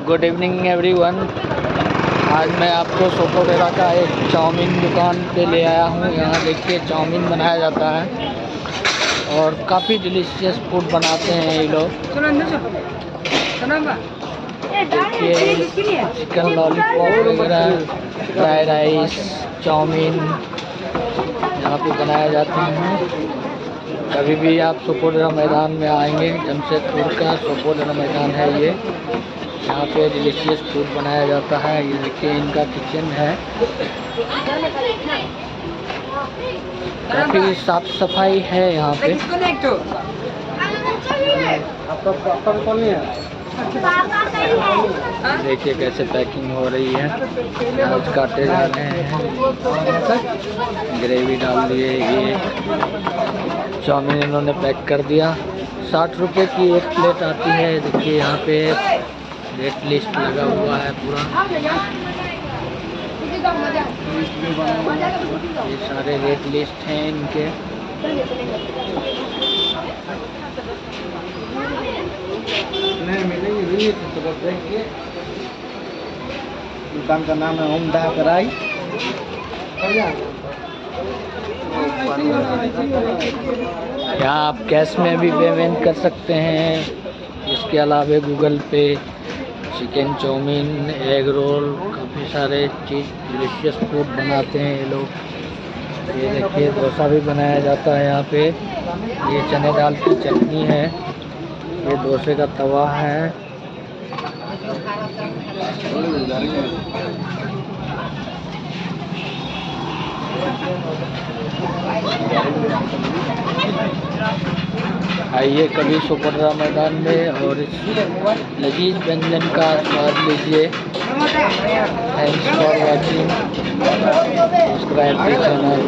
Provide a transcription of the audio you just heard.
Good evening everyone. आज मैं आपको सोपोटेरा का एक चाउमीन दुकान पे ले आया हूँ। यहाँ देखिए चाउमीन बनाया जाता है और काफ़ी डिलीशियस फूड बनाते हैं ये लोग। देखिए चिकन लॉलीपॉप वगैरह, फ्राइड राइस, चाउमीन यहाँ पे बनाए जाते हैं। कभी भी आप सोपोटेरा मैदान में आएंगे, जमशेदपुर का सोपोटेरा मैदान है ये। यहाँ पे डिलीशियस फूड बनाया जाता है। ये देखिए इनका किचन है, काफ़ी साफ सफाई है यहाँ पे। देखिए कैसे पैकिंग हो रही है, प्याज काटे जा रहे हैं, ग्रेवी डाल दिए। ये चाउमीन इन्होंने पैक कर दिया। 60 रुपये की एक प्लेट आती है। देखिए यहाँ पे रेट लिस्ट लगा हुआ है पूरा। ये सारे रेट लिस्ट हैं इनके। दुकान का नाम है ओम दा कराई। यहाँ आप कैश में भी पेमेंट कर सकते हैं। इसके अलावा गूगल पे, चिकन चाउमीन, एग रोल, काफ़ी सारे चीज़ डिलीशियस फूड बनाते हैं ये लोग। ये देखिए डोसा भी बनाया जाता है यहाँ पे। ये चने दाल की चटनी है, ये डोसे का तवा है। आइए कभी सोपोटेरा मैदान में और इस लजीज व्यंजन का स्वाद लीजिए। Thanks for watching, subscribe the channel.